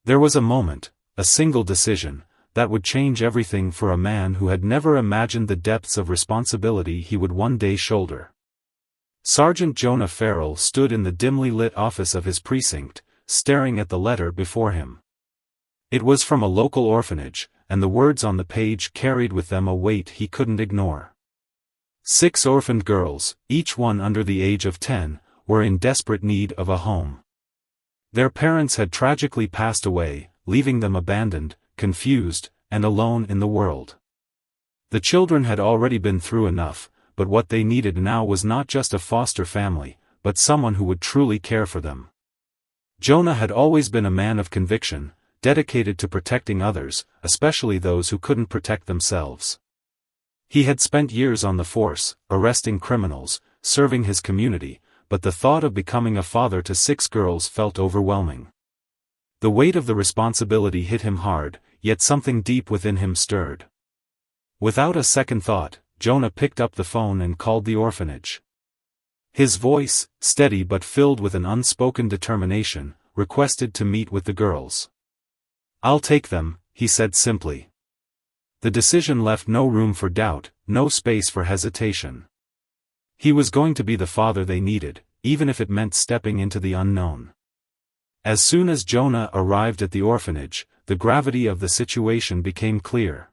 There was a moment, a single decision, that would change everything for a man who had never imagined the depths of responsibility he would one day shoulder. Sergeant Jonah Farrell stood in the dimly lit office of his precinct, staring at the letter before him. It was from a local orphanage, and the words on the page carried with them a weight he couldn't ignore. 6 orphaned girls, each one under the age of 10, were in desperate need of a home. Their parents had tragically passed away, leaving them abandoned, confused, and alone in the world. The children had already been through enough, but what they needed now was not just a foster family, but someone who would truly care for them. Jonah had always been a man of conviction, dedicated to protecting others, especially those who couldn't protect themselves. He had spent years on the force, arresting criminals, serving his community, but the thought of becoming a father to 6 girls felt overwhelming. The weight of the responsibility hit him hard, yet something deep within him stirred. Without a second thought, Jonah picked up the phone and called the orphanage. His voice, steady but filled with an unspoken determination, requested to meet with the girls. "I'll take them," he said simply. The decision left no room for doubt, no space for hesitation. He was going to be the father they needed, even if it meant stepping into the unknown. As soon as Jonah arrived at the orphanage, the gravity of the situation became clear.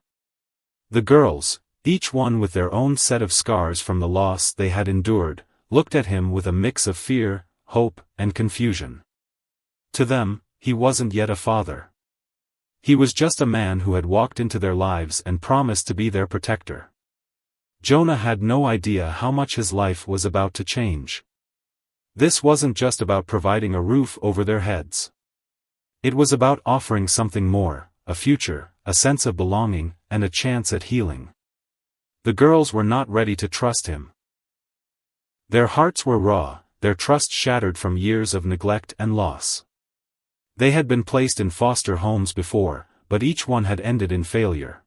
The girls, each one with their own set of scars from the loss they had endured, looked at him with a mix of fear, hope, and confusion. To them, he wasn't yet a father. He was just a man who had walked into their lives and promised to be their protector. Jonah had no idea how much his life was about to change. This wasn't just about providing a roof over their heads. It was about offering something more, a future, a sense of belonging, and a chance at healing. The girls were not ready to trust him. Their hearts were raw, their trust shattered from years of neglect and loss. They had been placed in foster homes before, but each one had ended in failure.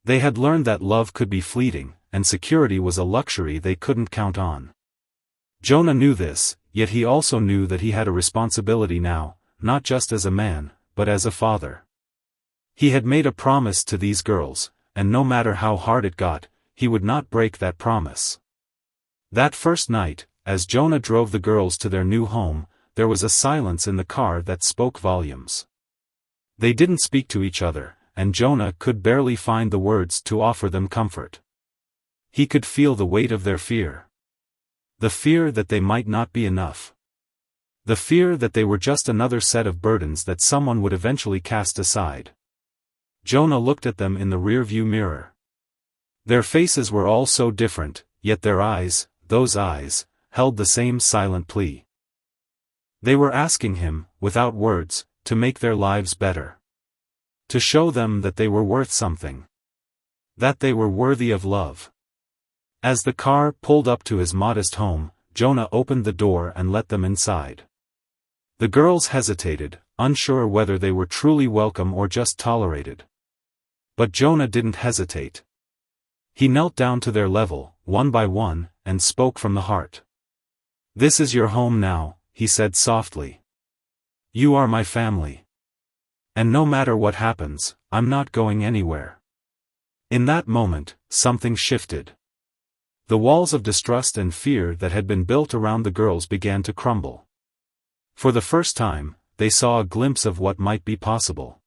They had learned that love could be fleeting, and security was a luxury they couldn't count on. Jonah knew this, yet he also knew that he had a responsibility now, not just as a man, but as a father. He had made a promise to these girls, and no matter how hard it got, he would not break that promise. That first night, as Jonah drove the girls to their new home, there was a silence in the car that spoke volumes. They didn't speak to each other, and Jonah could barely find the words to offer them comfort. He could feel the weight of their fear. The fear that they might not be enough. The fear that they were just another set of burdens that someone would eventually cast aside. Jonah looked at them in the rearview mirror. Their faces were all so different, yet their eyes, those eyes, held the same silent plea. They were asking him, without words, to make their lives better. To show them that they were worth something. That they were worthy of love. As the car pulled up to his modest home, Jonah opened the door and let them inside. The girls hesitated, unsure whether they were truly welcome or just tolerated. But Jonah didn't hesitate. He knelt down to their level, one by one, and spoke from the heart. "This is your home now," he said softly. "You are my family. And no matter what happens, I'm not going anywhere." In that moment, something shifted. The walls of distrust and fear that had been built around the girls began to crumble. For the first time, they saw a glimpse of what might be possible.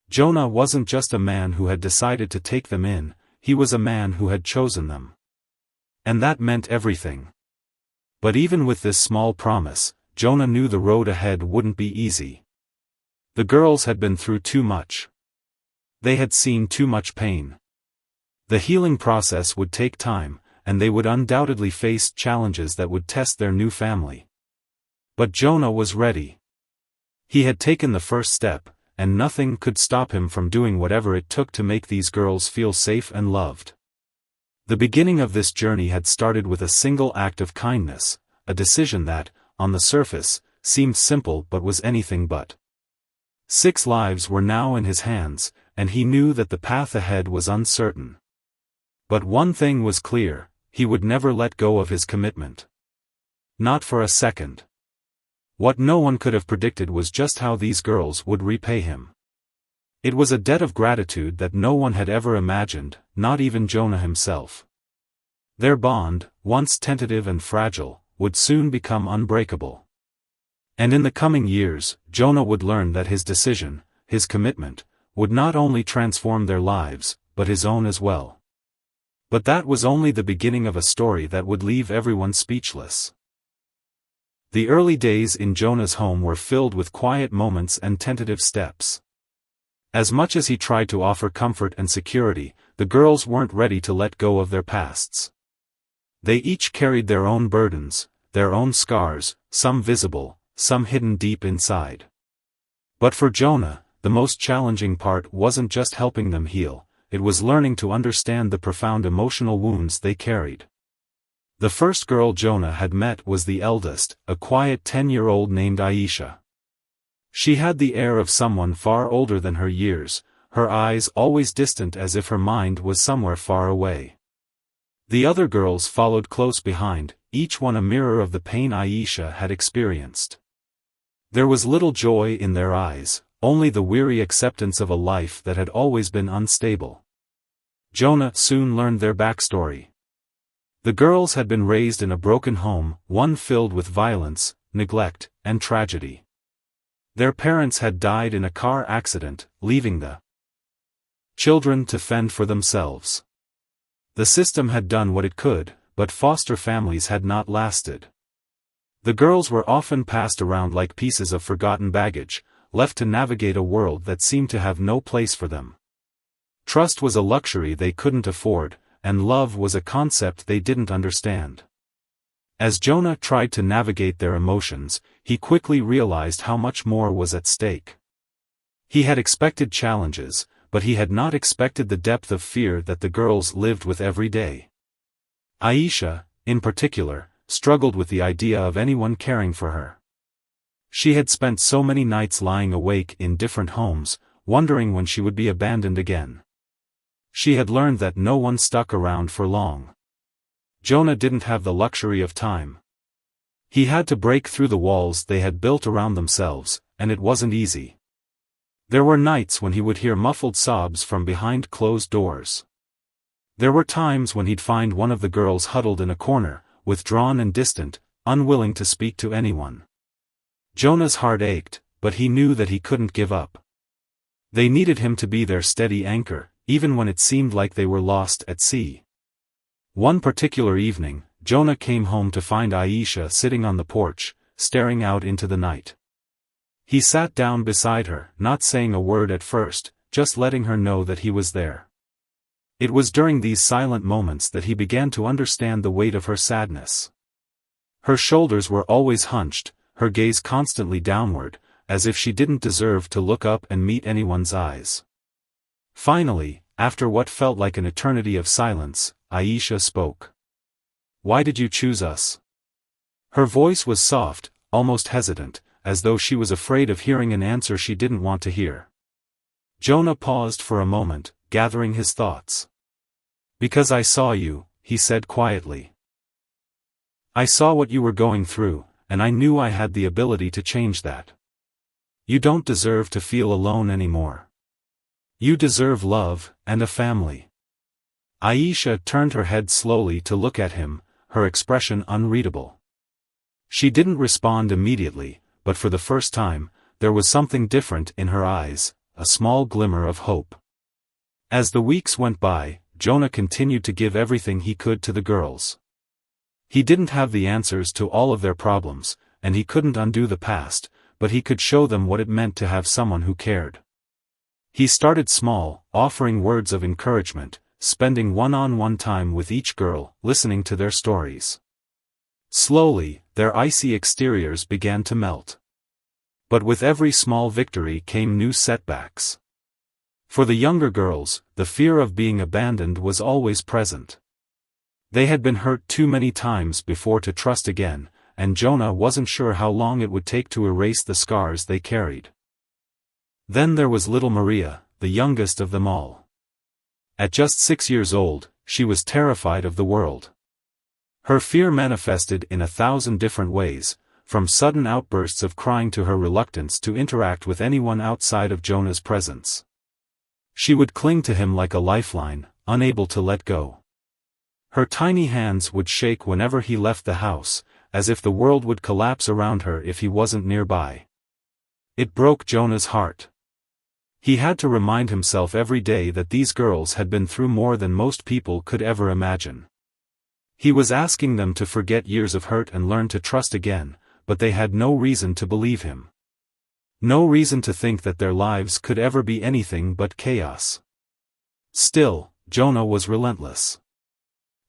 Jonah wasn't just a man who had decided to take them in, he was a man who had chosen them. And that meant everything. But even with this small promise, Jonah knew the road ahead wouldn't be easy. The girls had been through too much. They had seen too much pain. The healing process would take time, and they would undoubtedly face challenges that would test their new family. But Jonah was ready. He had taken the first step, and nothing could stop him from doing whatever it took to make these girls feel safe and loved. The beginning of this journey had started with a single act of kindness, a decision that, on the surface, seemed simple but was anything but. 6 lives were now in his hands, and he knew that the path ahead was uncertain. But one thing was clear, he would never let go of his commitment. Not for a second. What no one could have predicted was just how these girls would repay him. It was a debt of gratitude that no one had ever imagined, not even Jonah himself. Their bond, once tentative and fragile, would soon become unbreakable. And in the coming years, Jonah would learn that his decision, his commitment, would not only transform their lives, but his own as well. But that was only the beginning of a story that would leave everyone speechless. The early days in Jonah's home were filled with quiet moments and tentative steps. As much as he tried to offer comfort and security, the girls weren't ready to let go of their pasts. They each carried their own burdens, their own scars, some visible, some hidden deep inside. But for Jonah, the most challenging part wasn't just helping them heal, it was learning to understand the profound emotional wounds they carried. The first girl Jonah had met was the eldest, a quiet 10-year-old named Aisha. She had the air of someone far older than her years, her eyes always distant as if her mind was somewhere far away. The other girls followed close behind, each one a mirror of the pain Aisha had experienced. There was little joy in their eyes, only the weary acceptance of a life that had always been unstable. Jonah soon learned their backstory. The girls had been raised in a broken home, one filled with violence, neglect, and tragedy. Their parents had died in a car accident, leaving the children to fend for themselves. The system had done what it could, but foster families had not lasted. The girls were often passed around like pieces of forgotten baggage, left to navigate a world that seemed to have no place for them. Trust was a luxury they couldn't afford, and love was a concept they didn't understand. As Jonah tried to navigate their emotions, he quickly realized how much more was at stake. He had expected challenges, but he had not expected the depth of fear that the girls lived with every day. Aisha, in particular, struggled with the idea of anyone caring for her. She had spent so many nights lying awake in different homes, wondering when she would be abandoned again. She had learned that no one stuck around for long. Jonah didn't have the luxury of time. He had to break through the walls they had built around themselves, and it wasn't easy. There were nights when he would hear muffled sobs from behind closed doors. There were times when he'd find one of the girls huddled in a corner, withdrawn and distant, unwilling to speak to anyone. Jonah's heart ached, but he knew that he couldn't give up. They needed him to be their steady anchor, even when it seemed like they were lost at sea. One particular evening, Jonah came home to find Aisha sitting on the porch, staring out into the night. He sat down beside her, not saying a word at first, just letting her know that he was there. It was during these silent moments that he began to understand the weight of her sadness. Her shoulders were always hunched, her gaze constantly downward, as if she didn't deserve to look up and meet anyone's eyes. Finally, after what felt like an eternity of silence, Aisha spoke. "Why did you choose us?" Her voice was soft, almost hesitant, as though she was afraid of hearing an answer she didn't want to hear. Jonah paused for a moment, gathering his thoughts. "Because I saw you," he said quietly. "I saw what you were going through, and I knew I had the ability to change that. You don't deserve to feel alone anymore. You deserve love, and a family." Aisha turned her head slowly to look at him, her expression unreadable. She didn't respond immediately, but for the first time, there was something different in her eyes, a small glimmer of hope. As the weeks went by, Jonah continued to give everything he could to the girls. He didn't have the answers to all of their problems, and he couldn't undo the past, but he could show them what it meant to have someone who cared. He started small, offering words of encouragement, spending one-on-one time with each girl, listening to their stories. Slowly, their icy exteriors began to melt. But with every small victory came new setbacks. For the younger girls, the fear of being abandoned was always present. They had been hurt too many times before to trust again, and Jonah wasn't sure how long it would take to erase the scars they carried. Then there was little Maria, the youngest of them all. At just 6 years old, she was terrified of the world. Her fear manifested in 1,000 different ways, from sudden outbursts of crying to her reluctance to interact with anyone outside of Jonah's presence. She would cling to him like a lifeline, unable to let go. Her tiny hands would shake whenever he left the house, as if the world would collapse around her if he wasn't nearby. It broke Jonah's heart. He had to remind himself every day that these girls had been through more than most people could ever imagine. He was asking them to forget years of hurt and learn to trust again, but they had no reason to believe him. No reason to think that their lives could ever be anything but chaos. Still, Jonah was relentless.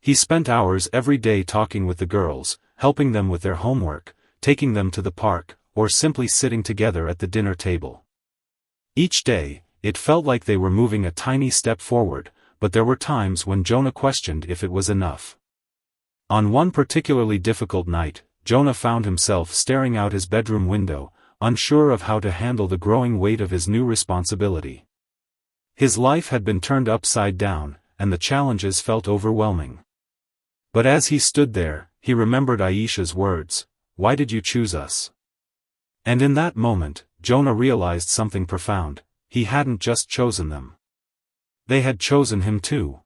He spent hours every day talking with the girls, helping them with their homework, taking them to the park, or simply sitting together at the dinner table. Each day, it felt like they were moving a tiny step forward, but there were times when Jonah questioned if it was enough. On one particularly difficult night, Jonah found himself staring out his bedroom window, unsure of how to handle the growing weight of his new responsibility. His life had been turned upside down, and the challenges felt overwhelming. But as he stood there, he remembered Aisha's words, "Why did you choose us?" And in that moment, Jonah realized something profound: he hadn't just chosen them. They had chosen him too.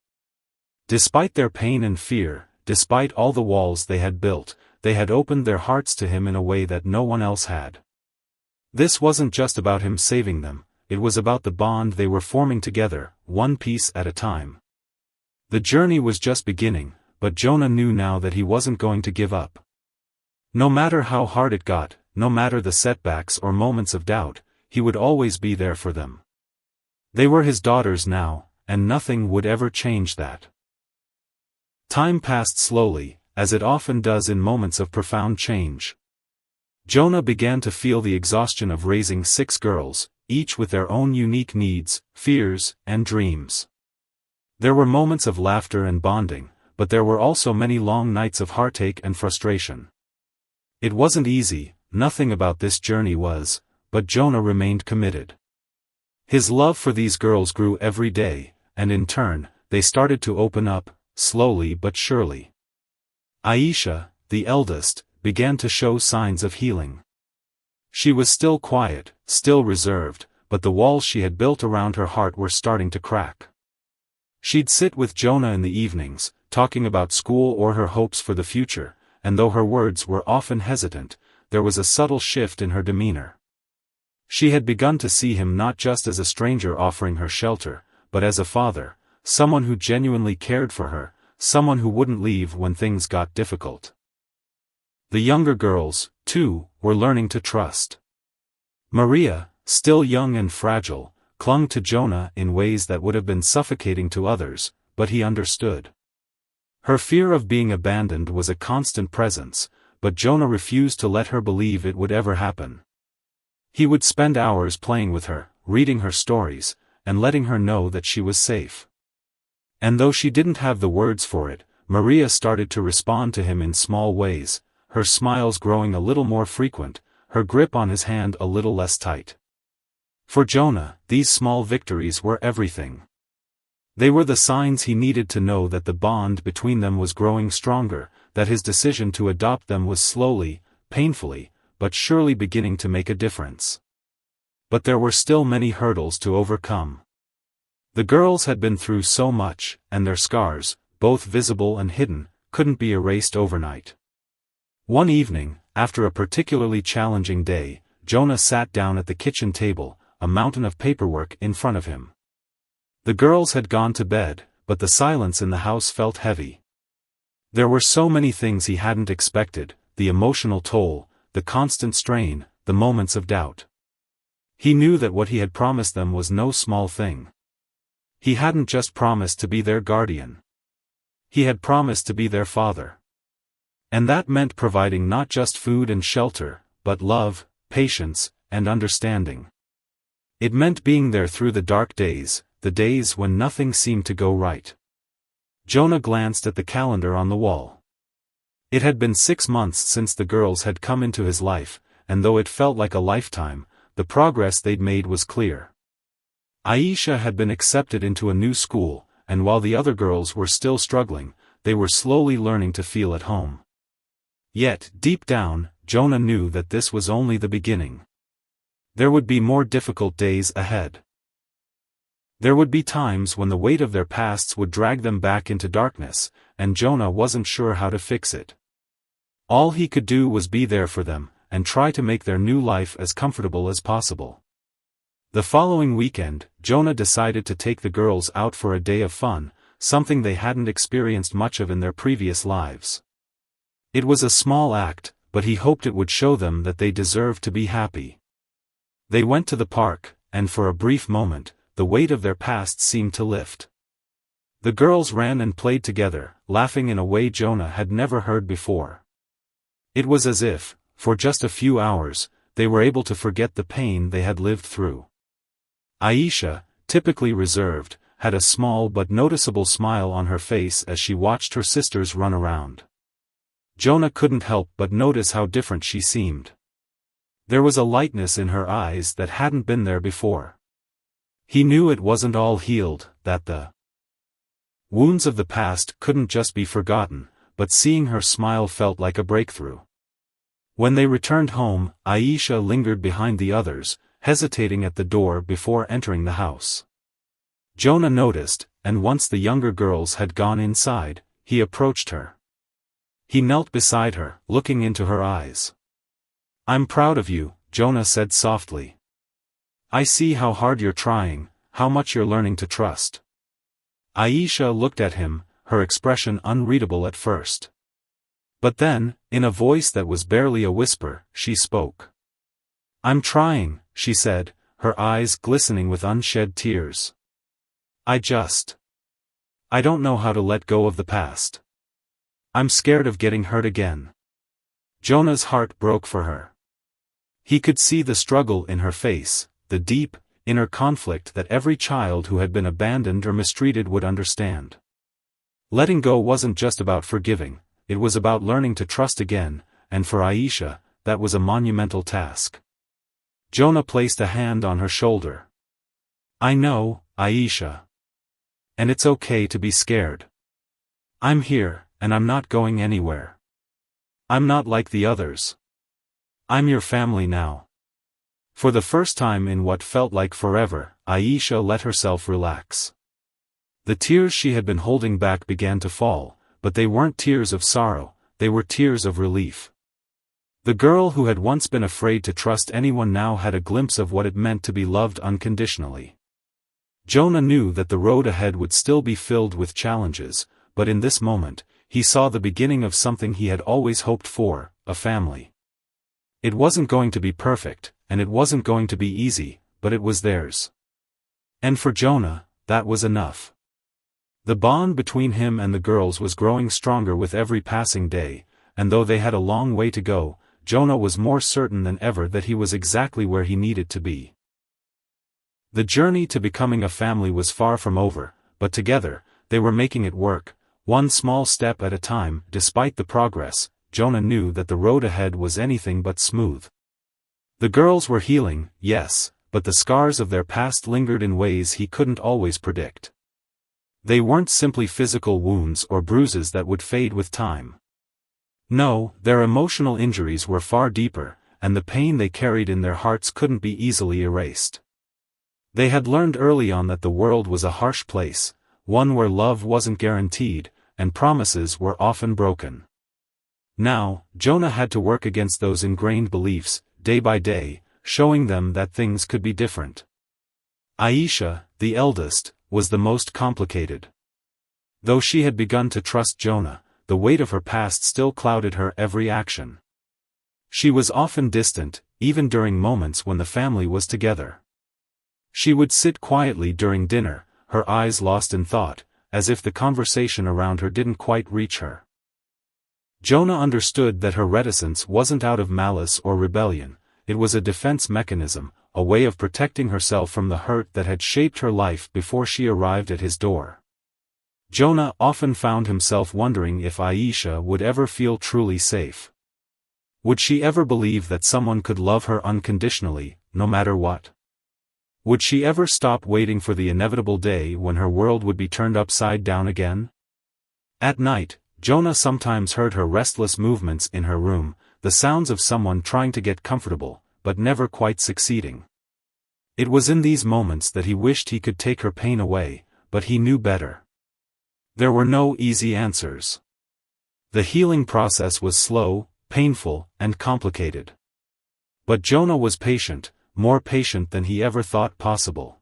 Despite their pain and fear, despite all the walls they had built, they had opened their hearts to him in a way that no one else had. This wasn't just about him saving them, it was about the bond they were forming together, one piece at a time. The journey was just beginning, but Jonah knew now that he wasn't going to give up. No matter how hard it got, no matter the setbacks or moments of doubt, he would always be there for them. They were his daughters now, and nothing would ever change that. Time passed slowly, as it often does in moments of profound change. Jonah began to feel the exhaustion of raising 6 girls, each with their own unique needs, fears, and dreams. There were moments of laughter and bonding, but there were also many long nights of heartache and frustration. It wasn't easy, nothing about this journey was, but Jonah remained committed. His love for these girls grew every day, and in turn, they started to open up, slowly but surely. Aisha, the eldest, began to show signs of healing. She was still quiet, still reserved, but the walls she had built around her heart were starting to crack. She'd sit with Jonah in the evenings, talking about school or her hopes for the future, and though her words were often hesitant, there was a subtle shift in her demeanor. She had begun to see him not just as a stranger offering her shelter, but as a father, someone who genuinely cared for her, someone who wouldn't leave when things got difficult. The younger girls, too, were learning to trust. Maria, still young and fragile, clung to Jonah in ways that would have been suffocating to others, but he understood. Her fear of being abandoned was a constant presence, but Jonah refused to let her believe it would ever happen. He would spend hours playing with her, reading her stories, and letting her know that she was safe. And though she didn't have the words for it, Maria started to respond to him in small ways, her smiles growing a little more frequent, her grip on his hand a little less tight. For Jonah, these small victories were everything. They were the signs he needed to know that the bond between them was growing stronger, that his decision to adopt them was slowly, painfully, but surely beginning to make a difference. But there were still many hurdles to overcome. The girls had been through so much, and their scars, both visible and hidden, couldn't be erased overnight. One evening, after a particularly challenging day, Jonah sat down at the kitchen table, a mountain of paperwork in front of him. The girls had gone to bed, but the silence in the house felt heavy. There were so many things he hadn't expected, the emotional toll, the constant strain, the moments of doubt. He knew that what he had promised them was no small thing. He hadn't just promised to be their guardian. He had promised to be their father. And that meant providing not just food and shelter, but love, patience, and understanding. It meant being there through the dark days, the days when nothing seemed to go right. Jonah glanced at the calendar on the wall. It had been 6 months since the girls had come into his life, and though it felt like a lifetime, the progress they'd made was clear. Aisha had been accepted into a new school, and while the other girls were still struggling, they were slowly learning to feel at home. Yet, deep down, Jonah knew that this was only the beginning. There would be more difficult days ahead. There would be times when the weight of their pasts would drag them back into darkness, and Jonah wasn't sure how to fix it. All he could do was be there for them, and try to make their new life as comfortable as possible. The following weekend, Jonah decided to take the girls out for a day of fun, something they hadn't experienced much of in their previous lives. It was a small act, but he hoped it would show them that they deserved to be happy. They went to the park, and for a brief moment, the weight of their past seemed to lift. The girls ran and played together, laughing in a way Jonah had never heard before. It was as if, for just a few hours, they were able to forget the pain they had lived through. Aisha, typically reserved, had a small but noticeable smile on her face as she watched her sisters run around. Jonah couldn't help but notice how different she seemed. There was a lightness in her eyes that hadn't been there before. He knew it wasn't all healed, that the wounds of the past couldn't just be forgotten, but seeing her smile felt like a breakthrough. When they returned home, Aisha lingered behind the others, hesitating at the door before entering the house. Jonah noticed, and once the younger girls had gone inside, he approached her. He knelt beside her, looking into her eyes. "I'm proud of you," Jonah said softly. "I see how hard you're trying, how much you're learning to trust." Aisha looked at him, her expression unreadable at first. But then, in a voice that was barely a whisper, she spoke. "I'm trying," she said, her eyes glistening with unshed tears. I don't know how to let go of the past. I'm scared of getting hurt again." Jonah's heart broke for her. He could see the struggle in her face, the deep, inner conflict that every child who had been abandoned or mistreated would understand. Letting go wasn't just about forgiving, it was about learning to trust again, and for Aisha, that was a monumental task. Jonah placed a hand on her shoulder. "I know, Aisha. And it's okay to be scared. I'm here, and I'm not going anywhere. I'm not like the others. I'm your family now." For the first time in what felt like forever, Aisha let herself relax. The tears she had been holding back began to fall, but they weren't tears of sorrow, they were tears of relief. The girl who had once been afraid to trust anyone now had a glimpse of what it meant to be loved unconditionally. Jonah knew that the road ahead would still be filled with challenges, but in this moment, he saw the beginning of something he had always hoped for, a family. It wasn't going to be perfect, and it wasn't going to be easy, but it was theirs. And for Jonah, that was enough. The bond between him and the girls was growing stronger with every passing day, and though they had a long way to go, Jonah was more certain than ever that he was exactly where he needed to be. The journey to becoming a family was far from over, but together, they were making it work, one small step at a time. Despite the progress, Jonah knew that the road ahead was anything but smooth. The girls were healing, yes, but the scars of their past lingered in ways he couldn't always predict. They weren't simply physical wounds or bruises that would fade with time. No, their emotional injuries were far deeper, and the pain they carried in their hearts couldn't be easily erased. They had learned early on that the world was a harsh place, one where love wasn't guaranteed, and promises were often broken. Now, Jonah had to work against those ingrained beliefs, day by day, showing them that things could be different. Aisha, the eldest, was the most complicated. Though she had begun to trust Jonah, the weight of her past still clouded her every action. She was often distant, even during moments when the family was together. She would sit quietly during dinner, her eyes lost in thought, as if the conversation around her didn't quite reach her. Jonah understood that her reticence wasn't out of malice or rebellion, it was a defense mechanism, a way of protecting herself from the hurt that had shaped her life before she arrived at his door. Jonah often found himself wondering if Aisha would ever feel truly safe. Would she ever believe that someone could love her unconditionally, no matter what? Would she ever stop waiting for the inevitable day when her world would be turned upside down again? At night, Jonah sometimes heard her restless movements in her room, the sounds of someone trying to get comfortable, but never quite succeeding. It was in these moments that he wished he could take her pain away, but he knew better. There were no easy answers. The healing process was slow, painful, and complicated. But Jonah was patient, more patient than he ever thought possible.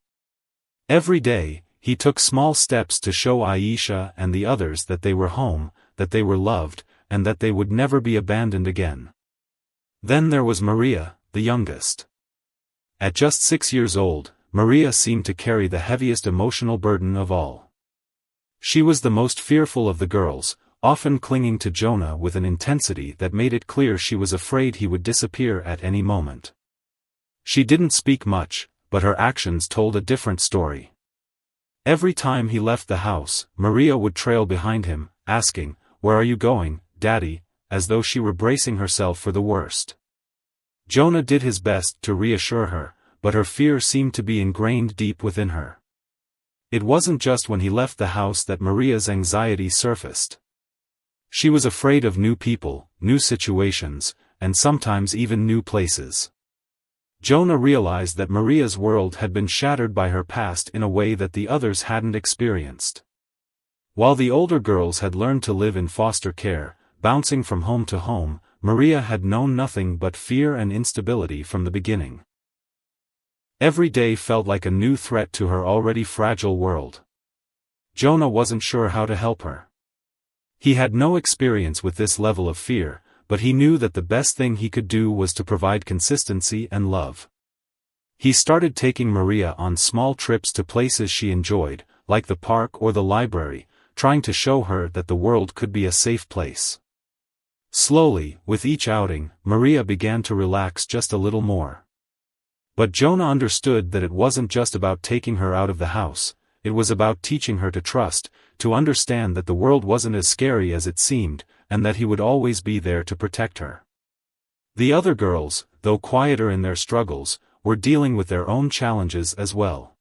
Every day, he took small steps to show Aisha and the others that they were home, that they were loved, and that they would never be abandoned again. Then there was Maria, the youngest. At just 6 years old, Maria seemed to carry the heaviest emotional burden of all. She was the most fearful of the girls, often clinging to Jonah with an intensity that made it clear she was afraid he would disappear at any moment. She didn't speak much, but her actions told a different story. Every time he left the house, Maria would trail behind him, asking, "Where are you going, Daddy?" as though she were bracing herself for the worst. Jonah did his best to reassure her, but her fear seemed to be ingrained deep within her. It wasn't just when he left the house that Maria's anxiety surfaced. She was afraid of new people, new situations, and sometimes even new places. Jonah realized that Maria's world had been shattered by her past in a way that the others hadn't experienced. While the older girls had learned to live in foster care, bouncing from home to home, Maria had known nothing but fear and instability from the beginning. Every day felt like a new threat to her already fragile world. Jonah wasn't sure how to help her. He had no experience with this level of fear, but he knew that the best thing he could do was to provide consistency and love. He started taking Maria on small trips to places she enjoyed, like the park or the library, trying to show her that the world could be a safe place. Slowly, with each outing, Maria began to relax just a little more. But Jonah understood that it wasn't just about taking her out of the house, it was about teaching her to trust, to understand that the world wasn't as scary as it seemed, and that he would always be there to protect her. The other girls, though quieter in their struggles, were dealing with their own challenges as well.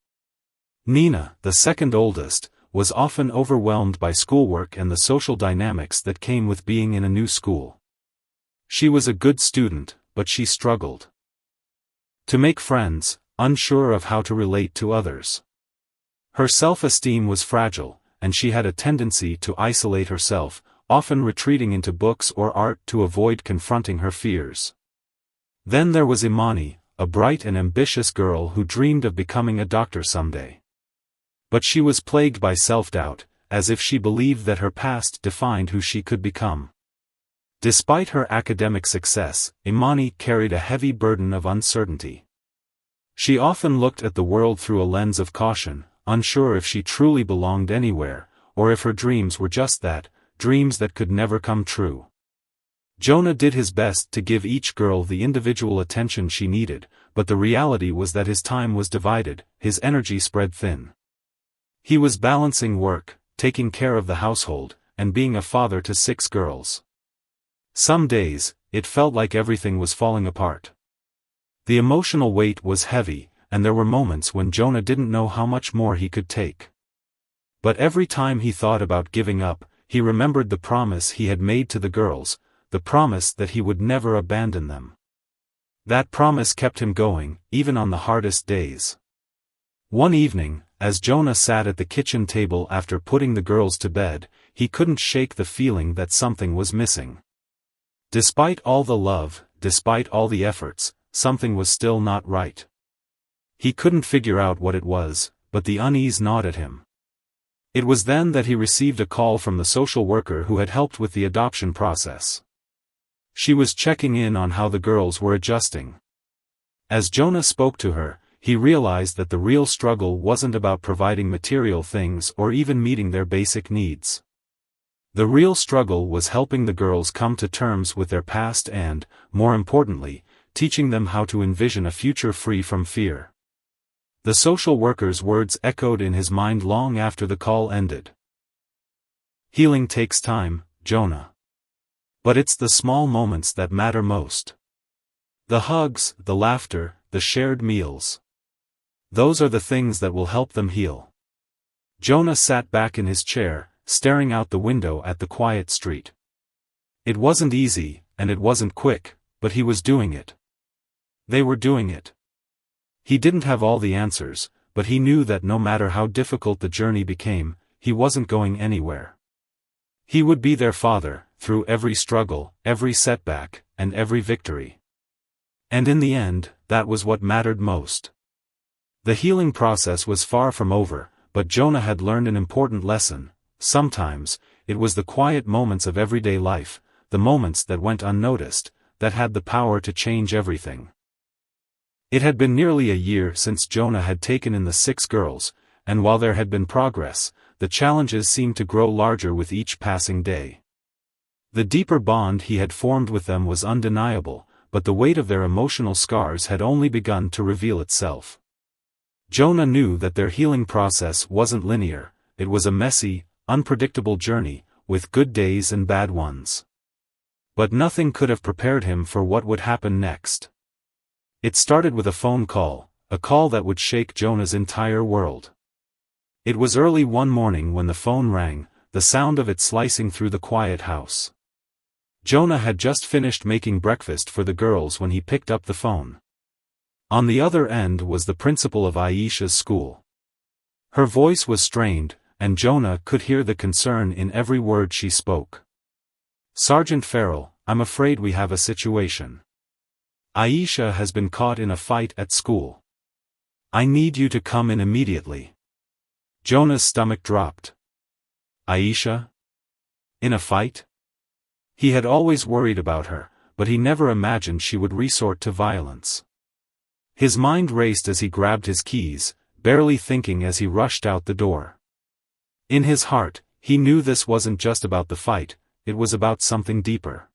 Nina, the second oldest, was often overwhelmed by schoolwork and the social dynamics that came with being in a new school. She was a good student, but she struggled to make friends, unsure of how to relate to others. Her self-esteem was fragile, and she had a tendency to isolate herself, often retreating into books or art to avoid confronting her fears. Then there was Imani, a bright and ambitious girl who dreamed of becoming a doctor someday. But she was plagued by self-doubt, as if she believed that her past defined who she could become. Despite her academic success, Imani carried a heavy burden of uncertainty. She often looked at the world through a lens of caution, unsure if she truly belonged anywhere, or if her dreams were just that, dreams that could never come true. Jonah did his best to give each girl the individual attention she needed, but the reality was that his time was divided, his energy spread thin. He was balancing work, taking care of the household, and being a father to 6 girls. Some days, it felt like everything was falling apart. The emotional weight was heavy, and there were moments when Jonah didn't know how much more he could take. But every time he thought about giving up, he remembered the promise he had made to the girls, the promise that he would never abandon them. That promise kept him going, even on the hardest days. One evening, as Jonah sat at the kitchen table after putting the girls to bed, he couldn't shake the feeling that something was missing. Despite all the love, despite all the efforts, something was still not right. He couldn't figure out what it was, but the unease gnawed at him. It was then that he received a call from the social worker who had helped with the adoption process. She was checking in on how the girls were adjusting. As Jonah spoke to her, he realized that the real struggle wasn't about providing material things or even meeting their basic needs. The real struggle was helping the girls come to terms with their past and, more importantly, teaching them how to envision a future free from fear. The social worker's words echoed in his mind long after the call ended. Healing takes time, Jonah. But it's the small moments that matter most. The hugs, the laughter, the shared meals. Those are the things that will help them heal. Jonah sat back in his chair, staring out the window at the quiet street. It wasn't easy, and it wasn't quick, but he was doing it. They were doing it. He didn't have all the answers, but he knew that no matter how difficult the journey became, he wasn't going anywhere. He would be their father, through every struggle, every setback, and every victory. And in the end, that was what mattered most. The healing process was far from over, but Jonah had learned an important lesson. Sometimes, it was the quiet moments of everyday life, the moments that went unnoticed, that had the power to change everything. It had been nearly a year since Jonah had taken in the 6 girls, and while there had been progress, the challenges seemed to grow larger with each passing day. The deeper bond he had formed with them was undeniable, but the weight of their emotional scars had only begun to reveal itself. Jonah knew that their healing process wasn't linear, it was a messy, unpredictable journey, with good days and bad ones. But nothing could have prepared him for what would happen next. It started with a phone call, a call that would shake Jonah's entire world. It was early one morning when the phone rang, the sound of it slicing through the quiet house. Jonah had just finished making breakfast for the girls when he picked up the phone. On the other end was the principal of Aisha's school. Her voice was strained, and Jonah could hear the concern in every word she spoke. "Sergeant Farrell, I'm afraid we have a situation. Aisha has been caught in a fight at school. I need you to come in immediately." Jonah's stomach dropped. Aisha? In a fight? He had always worried about her, but he never imagined she would resort to violence. His mind raced as he grabbed his keys, barely thinking as he rushed out the door. In his heart, he knew this wasn't just about the fight, it was about something deeper.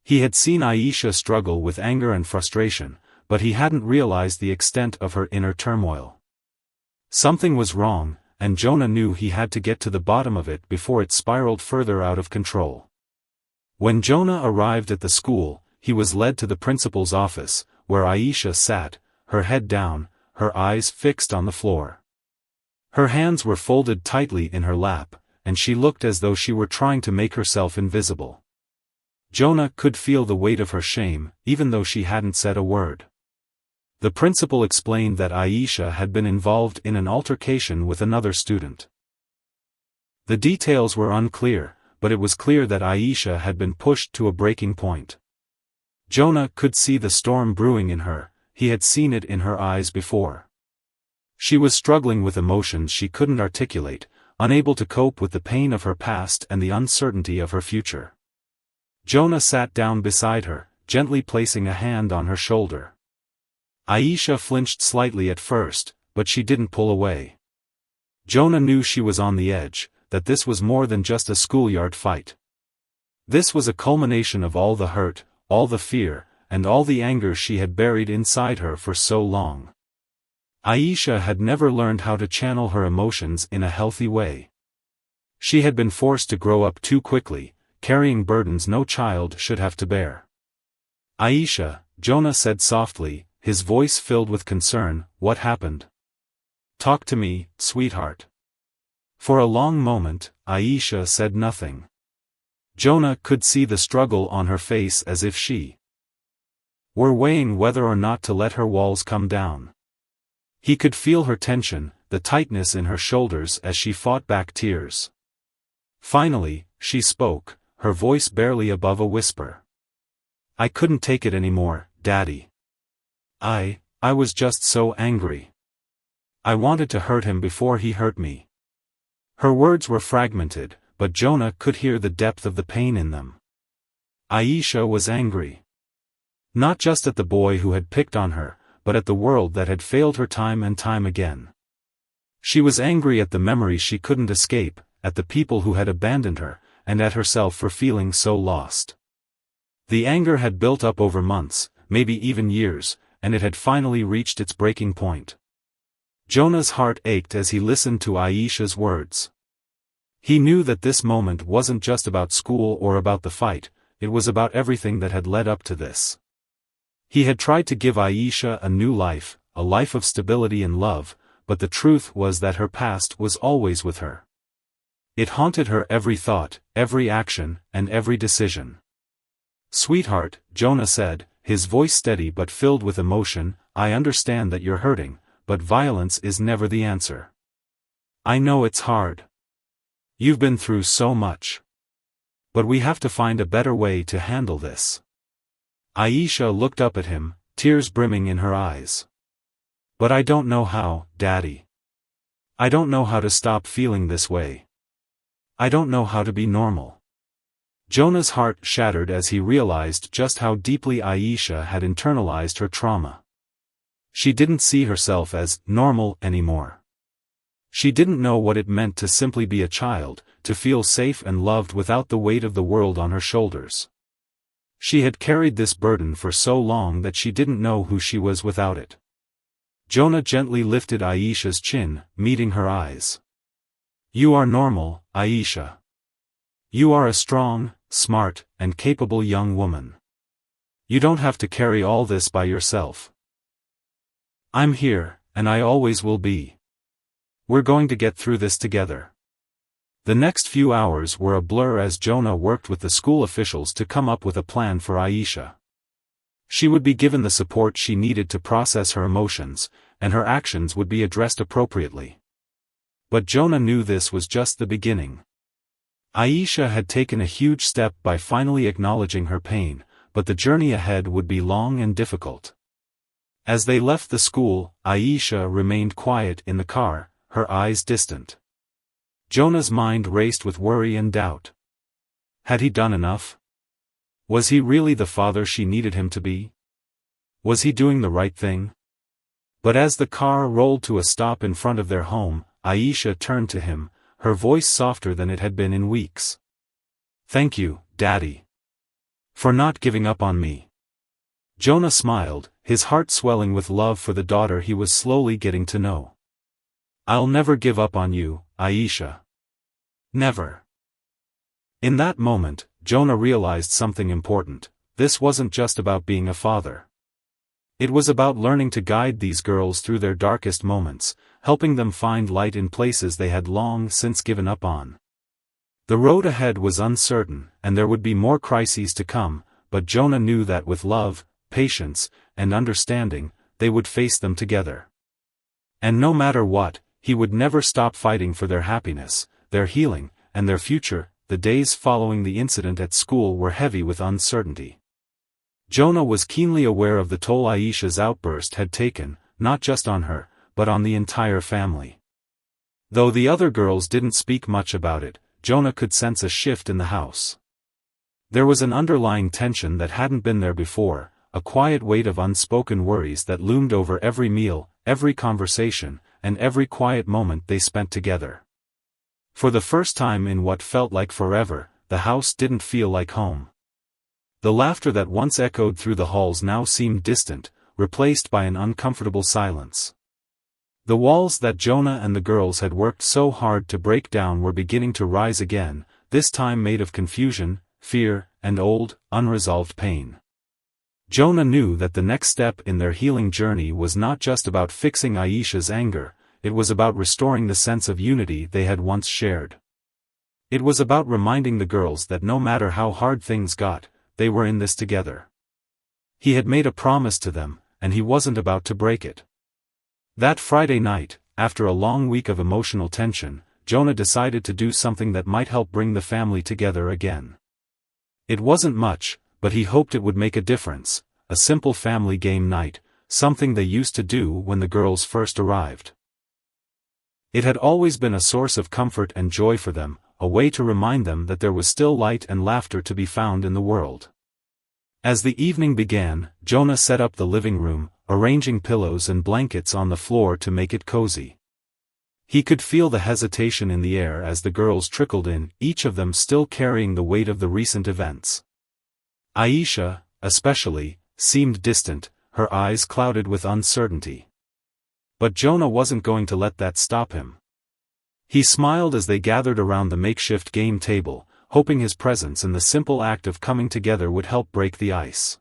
He had seen Aisha struggle with anger and frustration, but he hadn't realized the extent of her inner turmoil. Something was wrong, and Jonah knew he had to get to the bottom of it before it spiraled further out of control. When Jonah arrived at the school, he was led to the principal's office, where Aisha sat, her head down, her eyes fixed on the floor. Her hands were folded tightly in her lap, and she looked as though she were trying to make herself invisible. Jonah could feel the weight of her shame, even though she hadn't said a word. The principal explained that Aisha had been involved in an altercation with another student. The details were unclear, but it was clear that Aisha had been pushed to a breaking point. Jonah could see the storm brewing in her, he had seen it in her eyes before. She was struggling with emotions she couldn't articulate, unable to cope with the pain of her past and the uncertainty of her future. Jonah sat down beside her, gently placing a hand on her shoulder. Aisha flinched slightly at first, but she didn't pull away. Jonah knew she was on the edge, that this was more than just a schoolyard fight. This was a culmination of all the hurt, all the fear, and all the anger she had buried inside her for so long. Aisha had never learned how to channel her emotions in a healthy way. She had been forced to grow up too quickly, carrying burdens no child should have to bear. "Aisha," Jonah said softly, his voice filled with concern, "what happened? Talk to me, sweetheart." For a long moment, Aisha said nothing. Jonah could see the struggle on her face as if she were weighing whether or not to let her walls come down. He could feel her tension, the tightness in her shoulders as she fought back tears. Finally, she spoke, her voice barely above a whisper. "I couldn't take it anymore, Daddy. I was just so angry. I wanted to hurt him before he hurt me." Her words were fragmented, but Jonah could hear the depth of the pain in them. Aisha was angry. Not just at the boy who had picked on her, but at the world that had failed her time and time again. She was angry at the memories she couldn't escape, at the people who had abandoned her, and at herself for feeling so lost. The anger had built up over months, maybe even years, and it had finally reached its breaking point. Jonah's heart ached as he listened to Aisha's words. He knew that this moment wasn't just about school or about the fight, it was about everything that had led up to this. He had tried to give Aisha a new life, a life of stability and love, but the truth was that her past was always with her. It haunted her every thought, every action, and every decision. "Sweetheart," Jonah said, his voice steady but filled with emotion, "I understand that you're hurting, but violence is never the answer. I know it's hard. You've been through so much. But we have to find a better way to handle this." Aisha looked up at him, tears brimming in her eyes. "But I don't know how, Daddy. I don't know how to stop feeling this way. I don't know how to be normal." Jonah's heart shattered as he realized just how deeply Aisha had internalized her trauma. She didn't see herself as normal anymore. She didn't know what it meant to simply be a child, to feel safe and loved without the weight of the world on her shoulders. She had carried this burden for so long that she didn't know who she was without it. Jonah gently lifted Aisha's chin, meeting her eyes. "You are normal, Aisha. You are a strong, smart, and capable young woman. You don't have to carry all this by yourself. I'm here, and I always will be. We're going to get through this together." The next few hours were a blur as Jonah worked with the school officials to come up with a plan for Aisha. She would be given the support she needed to process her emotions, and her actions would be addressed appropriately. But Jonah knew this was just the beginning. Aisha had taken a huge step by finally acknowledging her pain, but the journey ahead would be long and difficult. As they left the school, Aisha remained quiet in the car, her eyes distant. Jonah's mind raced with worry and doubt. Had he done enough? Was he really the father she needed him to be? Was he doing the right thing? But as the car rolled to a stop in front of their home, Aisha turned to him, her voice softer than it had been in weeks. "Thank you, Daddy. For not giving up on me." Jonah smiled, his heart swelling with love for the daughter he was slowly getting to know. "I'll never give up on you, Aisha. Never." In that moment, Jonah realized something important. This wasn't just about being a father. It was about learning to guide these girls through their darkest moments, helping them find light in places they had long since given up on. The road ahead was uncertain, and there would be more crises to come, but Jonah knew that with love, patience, and understanding, they would face them together. And no matter what, he would never stop fighting for their happiness, their healing, and their future. The days following the incident at school were heavy with uncertainty. Jonah was keenly aware of the toll Aisha's outburst had taken, not just on her, but on the entire family. Though the other girls didn't speak much about it, Jonah could sense a shift in the house. There was an underlying tension that hadn't been there before, a quiet weight of unspoken worries that loomed over every meal, every conversation, and every quiet moment they spent together. For the first time in what felt like forever, the house didn't feel like home. The laughter that once echoed through the halls now seemed distant, replaced by an uncomfortable silence. The walls that Jonah and the girls had worked so hard to break down were beginning to rise again, this time made of confusion, fear, and old, unresolved pain. Jonah knew that the next step in their healing journey was not just about fixing Aisha's anger, it was about restoring the sense of unity they had once shared. It was about reminding the girls that no matter how hard things got, they were in this together. He had made a promise to them, and he wasn't about to break it. That Friday night, after a long week of emotional tension, Jonah decided to do something that might help bring the family together again. It wasn't much, but he hoped it would make a difference, a simple family game night, something they used to do when the girls first arrived. It had always been a source of comfort and joy for them, a way to remind them that there was still light and laughter to be found in the world. As the evening began, Jonah set up the living room, arranging pillows and blankets on the floor to make it cozy. He could feel the hesitation in the air as the girls trickled in, each of them still carrying the weight of the recent events. Aisha, especially, seemed distant, her eyes clouded with uncertainty. But Jonah wasn't going to let that stop him. He smiled as they gathered around the makeshift game table, hoping his presence and the simple act of coming together would help break the ice.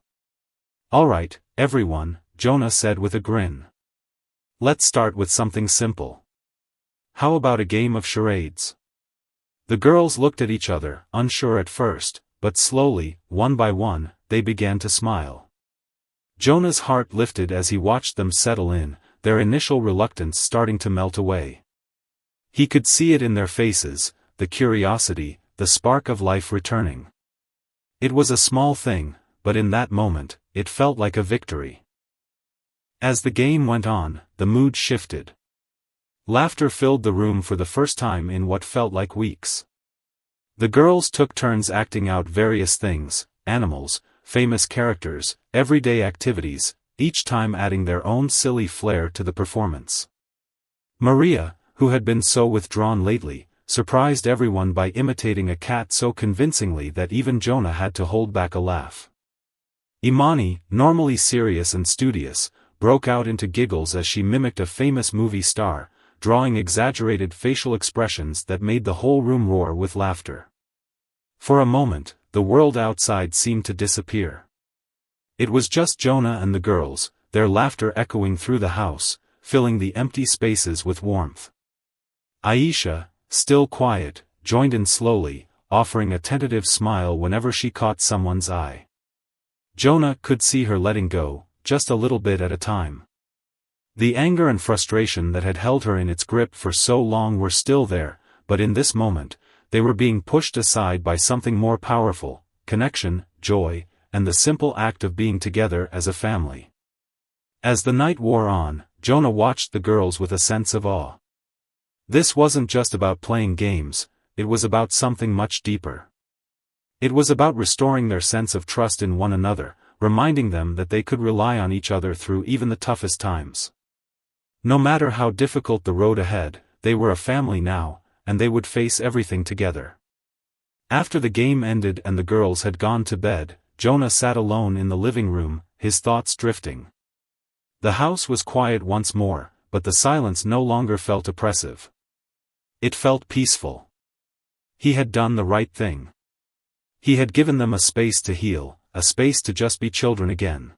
"All right, everyone," Jonah said with a grin. "Let's start with something simple. How about a game of charades?" The girls looked at each other, unsure at first, but slowly, one by one, they began to smile. Jonah's heart lifted as he watched them settle in, their initial reluctance starting to melt away. He could see it in their faces, the curiosity, the spark of life returning. It was a small thing, but in that moment, it felt like a victory. As the game went on, the mood shifted. Laughter filled the room for the first time in what felt like weeks. The girls took turns acting out various things, animals, famous characters, everyday activities, each time adding their own silly flair to the performance. Maria, who had been so withdrawn lately, surprised everyone by imitating a cat so convincingly that even Jonah had to hold back a laugh. Imani, normally serious and studious, broke out into giggles as she mimicked a famous movie star, drawing exaggerated facial expressions that made the whole room roar with laughter. For a moment, the world outside seemed to disappear. It was just Jonah and the girls, their laughter echoing through the house, filling the empty spaces with warmth. Aisha, still quiet, joined in slowly, offering a tentative smile whenever she caught someone's eye. Jonah could see her letting go, just a little bit at a time. The anger and frustration that had held her in its grip for so long were still there, but in this moment, they were being pushed aside by something more powerful: connection, joy, and the simple act of being together as a family. As the night wore on, Jonah watched the girls with a sense of awe. This wasn't just about playing games, it was about something much deeper. It was about restoring their sense of trust in one another, reminding them that they could rely on each other through even the toughest times. No matter how difficult the road ahead, they were a family now, and they would face everything together. After the game ended and the girls had gone to bed, Jonah sat alone in the living room, his thoughts drifting. The house was quiet once more, but the silence no longer felt oppressive. It felt peaceful. He had done the right thing. He had given them a space to heal, a space to just be children again.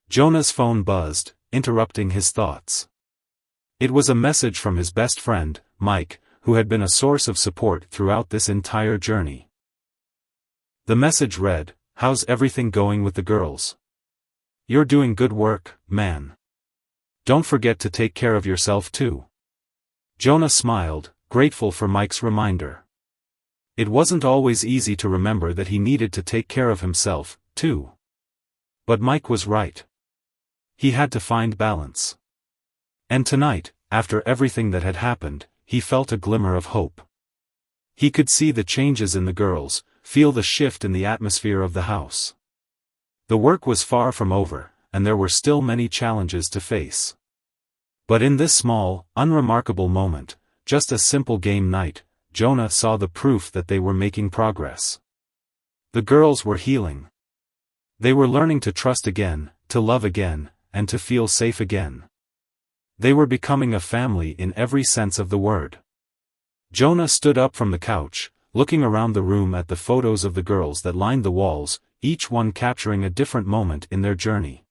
Jonah's phone buzzed, interrupting his thoughts. It was a message from his best friend, Mike, who had been a source of support throughout this entire journey. The message read, "How's everything going with the girls? You're doing good work, man. Don't forget to take care of yourself too." Jonah smiled, grateful for Mike's reminder. It wasn't always easy to remember that he needed to take care of himself, too. But Mike was right. He had to find balance. And tonight, after everything that had happened, he felt a glimmer of hope. He could see the changes in the girls, feel the shift in the atmosphere of the house. The work was far from over, and there were still many challenges to face. But in this small, unremarkable moment, just a simple game night, Jonah saw the proof that they were making progress. The girls were healing. They were learning to trust again, to love again, and to feel safe again. They were becoming a family in every sense of the word. Jonah stood up from the couch, looking around the room at the photos of the girls that lined the walls, each one capturing a different moment in their journey.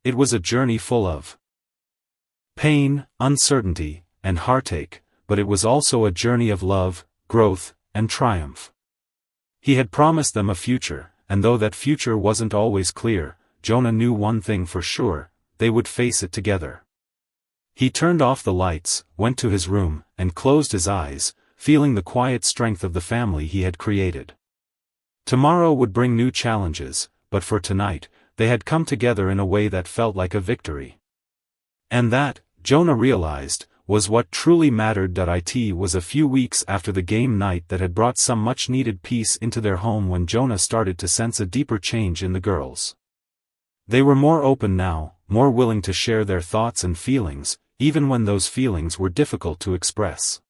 It was a journey full of pain, uncertainty, and heartache, but it was also a journey of love, growth, and triumph. He had promised them a future, and though that future wasn't always clear, Jonah knew one thing for sure: they would face it together. He turned off the lights, went to his room, and closed his eyes, feeling the quiet strength of the family he had created. Tomorrow would bring new challenges, but for tonight, they had come together in a way that felt like a victory. And that, Jonah realized, was what truly mattered. It was a few weeks after the game night that had brought some much-needed peace into their home when Jonah started to sense a deeper change in the girls. They were more open now, more willing to share their thoughts and feelings, even when those feelings were difficult to express.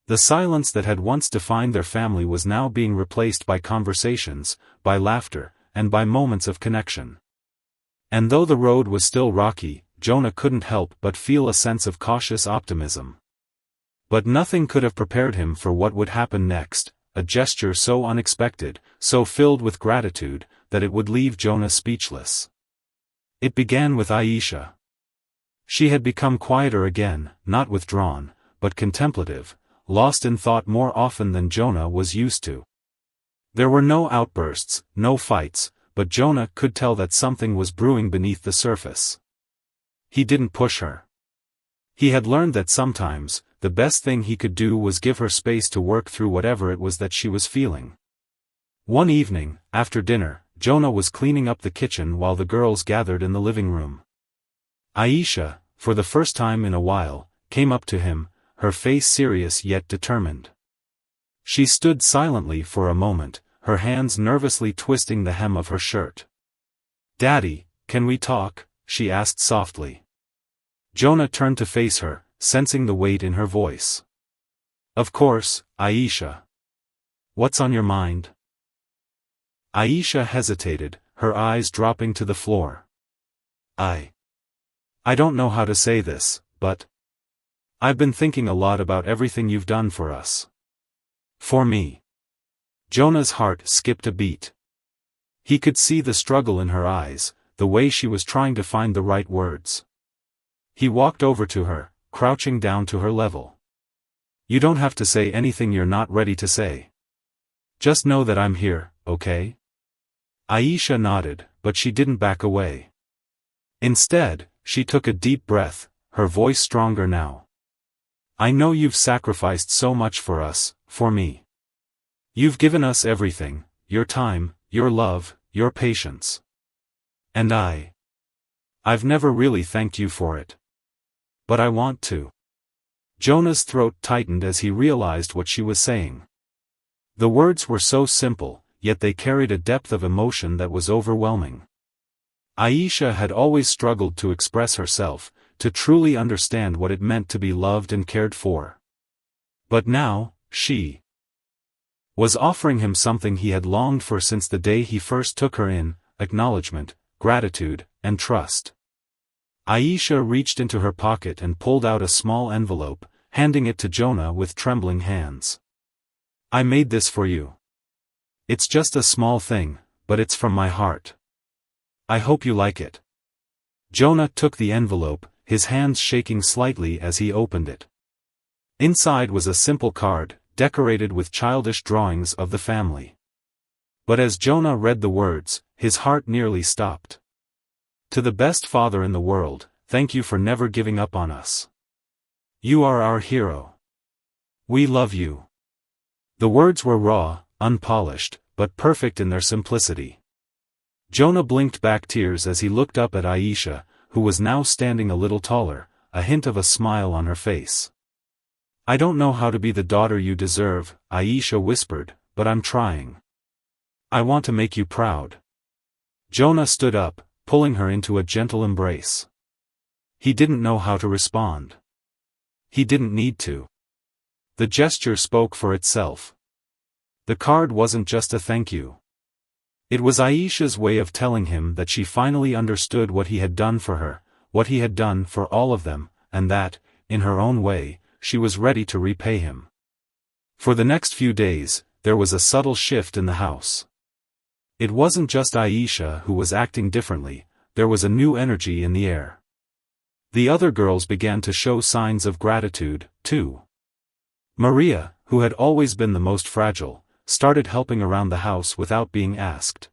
The silence that had once defined their family was now being replaced by conversations, by laughter, and by moments of connection. And though the road was still rocky, Jonah couldn't help but feel a sense of cautious optimism. But nothing could have prepared him for what would happen next, a gesture so unexpected, so filled with gratitude, that it would leave Jonah speechless. It began with Aisha. She had become quieter again, not withdrawn, but contemplative, lost in thought more often than Jonah was used to. There were no outbursts, no fights, but Jonah could tell that something was brewing beneath the surface. He didn't push her. He had learned that sometimes, the best thing he could do was give her space to work through whatever it was that she was feeling. One evening, after dinner, Jonah was cleaning up the kitchen while the girls gathered in the living room. Aisha, for the first time in a while, came up to him, her face serious yet determined. She stood silently for a moment, her hands nervously twisting the hem of her shirt. "Daddy, can we talk?" she asked softly. Jonah turned to face her, sensing the weight in her voice. "Of course, Aisha. What's on your mind?" Aisha hesitated, her eyes dropping to the floor. I don't know how to say this, but I've been thinking a lot about everything you've done for us. For me." Jonah's heart skipped a beat. He could see the struggle in her eyes, the way she was trying to find the right words. He walked over to her, crouching down to her level. "You don't have to say anything you're not ready to say. Just know that I'm here, okay?" Aisha nodded, but she didn't back away. Instead, she took a deep breath, her voice stronger now. "I know you've sacrificed so much for us, for me. You've given us everything, your time, your love, your patience. And I've never really thanked you for it. But I want to." Jonah's throat tightened as he realized what she was saying. The words were so simple, yet they carried a depth of emotion that was overwhelming. Aisha had always struggled to express herself, to truly understand what it meant to be loved and cared for. But now, she was offering him something he had longed for since the day he first took her in: acknowledgement, gratitude, and trust. Aisha reached into her pocket and pulled out a small envelope, handing it to Jonah with trembling hands. "I made this for you. It's just a small thing, but it's from my heart. I hope you like it." Jonah took the envelope, his hands shaking slightly as he opened it. Inside was a simple card, decorated with childish drawings of the family. But as Jonah read the words, his heart nearly stopped. "To the best father in the world, thank you for never giving up on us. You are our hero. We love you." The words were raw, unpolished, but perfect in their simplicity. Jonah blinked back tears as he looked up at Aisha, who was now standing a little taller, a hint of a smile on her face. "I don't know how to be the daughter you deserve," Aisha whispered, "but I'm trying. I want to make you proud." Jonah stood up, pulling her into a gentle embrace. He didn't know how to respond. He didn't need to. The gesture spoke for itself. The card wasn't just a thank you. It was Aisha's way of telling him that she finally understood what he had done for her, what he had done for all of them, and that, in her own way, she was ready to repay him. For the next few days, there was a subtle shift in the house. It wasn't just Aisha who was acting differently, there was a new energy in the air. The other girls began to show signs of gratitude, too. Maria, who had always been the most fragile, started helping around the house without being asked.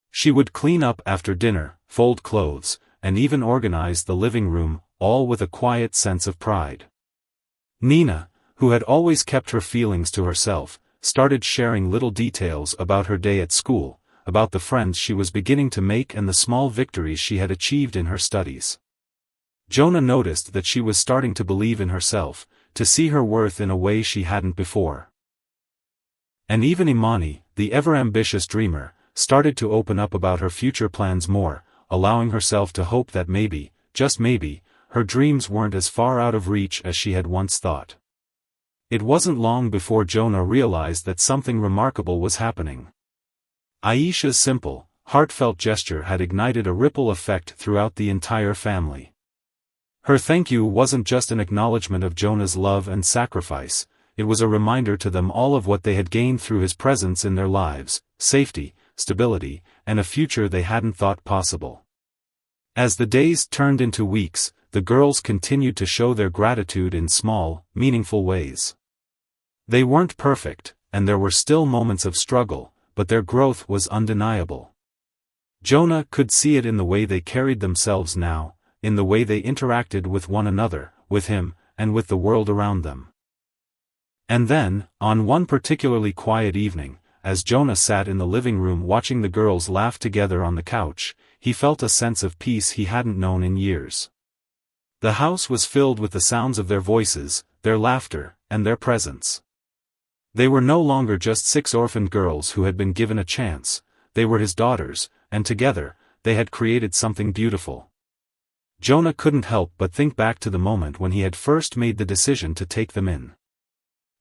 She would clean up after dinner, fold clothes, and even organize the living room, all with a quiet sense of pride. Nina, who had always kept her feelings to herself, started sharing little details about her day at school, about the friends she was beginning to make and the small victories she had achieved in her studies. Jonah noticed that she was starting to believe in herself, to see her worth in a way she hadn't before. And even Imani, the ever-ambitious dreamer, started to open up about her future plans more, allowing herself to hope that maybe, just maybe, her dreams weren't as far out of reach as she had once thought. It wasn't long before Jonah realized that something remarkable was happening. Aisha's simple, heartfelt gesture had ignited a ripple effect throughout the entire family. Her thank you wasn't just an acknowledgement of Jonah's love and sacrifice, it was a reminder to them all of what they had gained through his presence in their lives: safety, stability, and a future they hadn't thought possible. As the days turned into weeks, the girls continued to show their gratitude in small, meaningful ways. They weren't perfect, and there were still moments of struggle, but their growth was undeniable. Jonah could see it in the way they carried themselves now, in the way they interacted with one another, with him, and with the world around them. And then, on one particularly quiet evening, as Jonah sat in the living room watching the girls laugh together on the couch, he felt a sense of peace he hadn't known in years. The house was filled with the sounds of their voices, their laughter, and their presence. They were no longer just 6 orphaned girls who had been given a chance, they were his daughters, and together, they had created something beautiful. Jonah couldn't help but think back to the moment when he had first made the decision to take them in.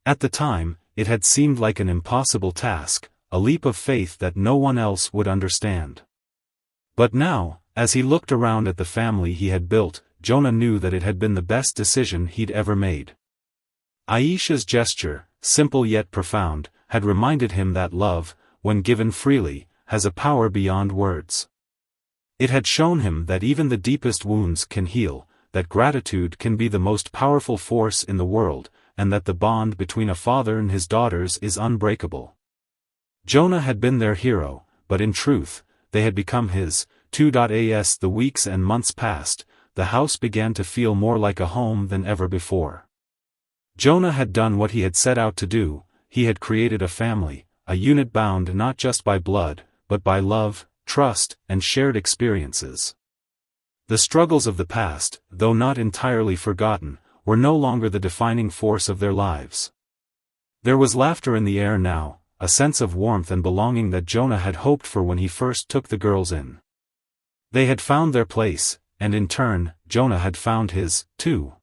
At the time, it had seemed like an impossible task, a leap of faith that no one else would understand. But now, as he looked around at the family he had built, Jonah knew that it had been the best decision he'd ever made. Aisha's gesture, simple yet profound, had reminded him that love, when given freely, has a power beyond words. It had shown him that even the deepest wounds can heal, that gratitude can be the most powerful force in the world, and that the bond between a father and his daughters is unbreakable. Jonah had been their hero, but in truth, they had become his. As the weeks and months passed, the house began to feel more like a home than ever before. Jonah had done what he had set out to do, he had created a family, a unit bound not just by blood, but by love, trust, and shared experiences. The struggles of the past, though not entirely forgotten, were no longer the defining force of their lives. There was laughter in the air now, a sense of warmth and belonging that Jonah had hoped for when he first took the girls in. They had found their place, and in turn, Jonah had found his, too.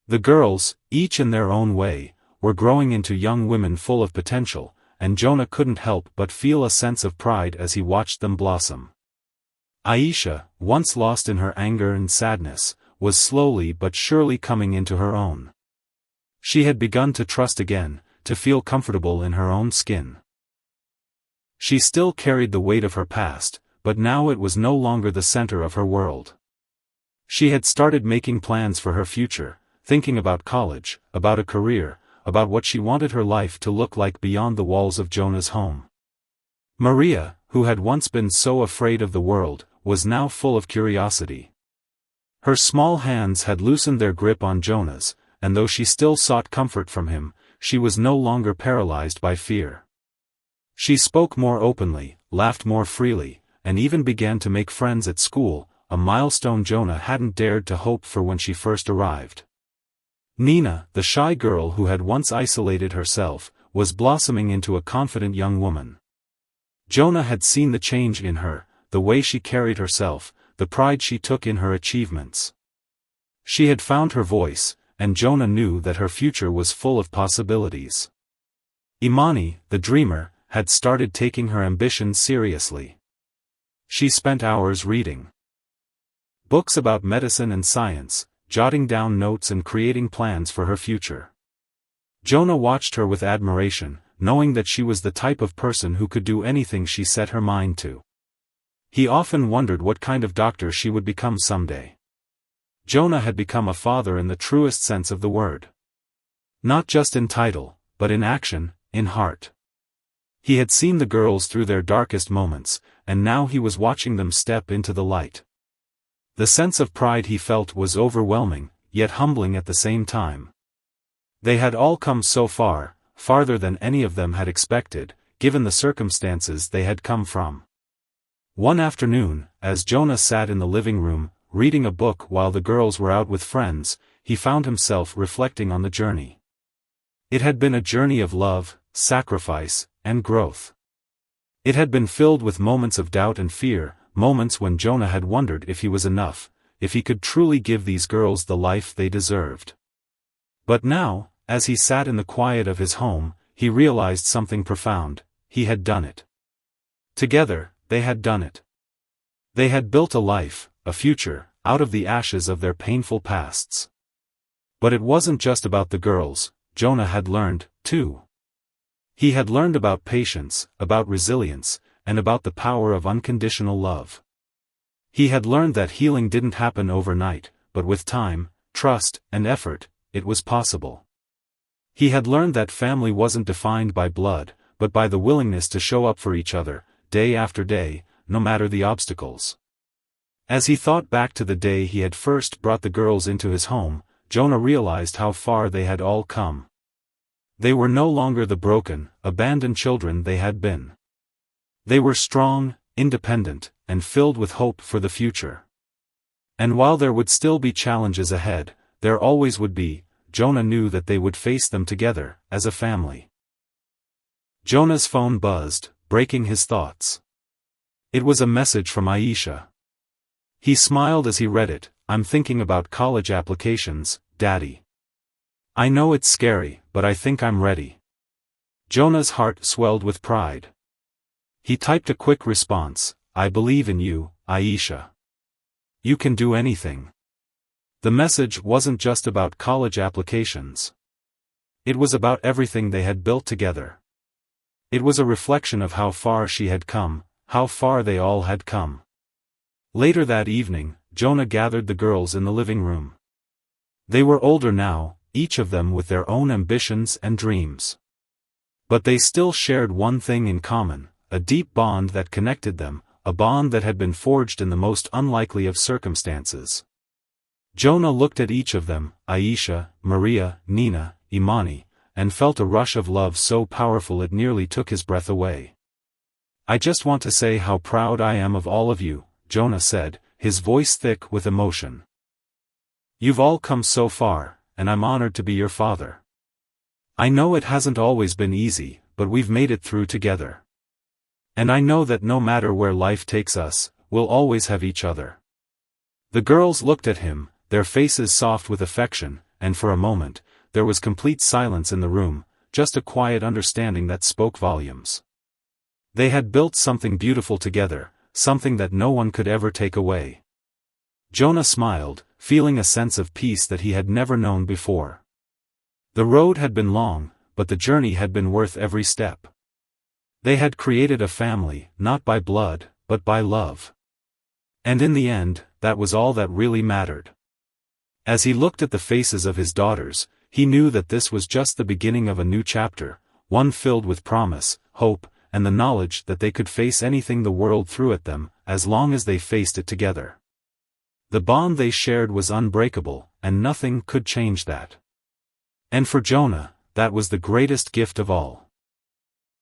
The girls, each in their own way, were growing into young women full of potential, and Jonah couldn't help but feel a sense of pride as he watched them blossom. Aisha, once lost in her anger and sadness, was slowly but surely coming into her own. She had begun to trust again, to feel comfortable in her own skin. She still carried the weight of her past, but now it was no longer the center of her world. She had started making plans for her future, thinking about college, about a career, about what she wanted her life to look like beyond the walls of Jonah's home. Maria, who had once been so afraid of the world, was now full of curiosity. Her small hands had loosened their grip on Jonah's, and though she still sought comfort from him, she was no longer paralyzed by fear. She spoke more openly, laughed more freely, and even began to make friends at school, a milestone Jonah hadn't dared to hope for when she first arrived. Nina, the shy girl who had once isolated herself, was blossoming into a confident young woman. Jonah had seen the change in her, the way she carried herself, the pride she took in her achievements. She had found her voice, and Jonah knew that her future was full of possibilities. Imani, the dreamer, had started taking her ambitions seriously. She spent hours reading books about medicine and science, jotting down notes and creating plans for her future. Jonah watched her with admiration, knowing that she was the type of person who could do anything she set her mind to. He often wondered what kind of doctor she would become someday. Jonah had become a father in the truest sense of the word. Not just in title, but in action, in heart. He had seen the girls through their darkest moments, and now he was watching them step into the light. The sense of pride he felt was overwhelming, yet humbling at the same time. They had all come so far, farther than any of them had expected, given the circumstances they had come from. One afternoon, as Jonah sat in the living room, reading a book while the girls were out with friends, he found himself reflecting on the journey. It had been a journey of love, sacrifice, and growth. It had been filled with moments of doubt and fear, moments when Jonah had wondered if he was enough, if he could truly give these girls the life they deserved. But now, as he sat in the quiet of his home, he realized something profound: he had done it. Together, they had done it. They had built a life, a future, out of the ashes of their painful pasts. But it wasn't just about the girls. Jonah had learned, too. He had learned about patience, about resilience, and about the power of unconditional love. He had learned that healing didn't happen overnight, but with time, trust, and effort, it was possible. He had learned that family wasn't defined by blood, but by the willingness to show up for each other, day after day, no matter the obstacles. As he thought back to the day he had first brought the girls into his home, Jonah realized how far they had all come. They were no longer the broken, abandoned children they had been. They were strong, independent, and filled with hope for the future. And while there would still be challenges ahead, there always would be, Jonah knew that they would face them together, as a family. Jonah's phone buzzed, breaking his thoughts. It was a message from Aisha. He smiled as he read it. "I'm thinking about college applications, Daddy. I know it's scary, but I think I'm ready." Jonah's heart swelled with pride. He typed a quick response, "I believe in you, Aisha. You can do anything." The message wasn't just about college applications. It was about everything they had built together. It was a reflection of how far she had come, how far they all had come. Later that evening, Jonah gathered the girls in the living room. They were older now, each of them with their own ambitions and dreams. But they still shared one thing in common, a deep bond that connected them, a bond that had been forged in the most unlikely of circumstances. Jonah looked at each of them, Aisha, Maria, Nina, Imani, and felt a rush of love so powerful it nearly took his breath away. "I just want to say how proud I am of all of you," Jonah said, his voice thick with emotion. "You've all come so far, and I'm honored to be your father. I know it hasn't always been easy, but we've made it through together. And I know that no matter where life takes us, we'll always have each other." The girls looked at him, their faces soft with affection, and for a moment, there was complete silence in the room, just a quiet understanding that spoke volumes. They had built something beautiful together, something that no one could ever take away. Jonah smiled, feeling a sense of peace that he had never known before. The road had been long, but the journey had been worth every step. They had created a family, not by blood, but by love. And in the end, that was all that really mattered. As he looked at the faces of his daughters, he knew that this was just the beginning of a new chapter, one filled with promise, hope, and the knowledge that they could face anything the world threw at them, as long as they faced it together. The bond they shared was unbreakable, and nothing could change that. And for Jonah, that was the greatest gift of all.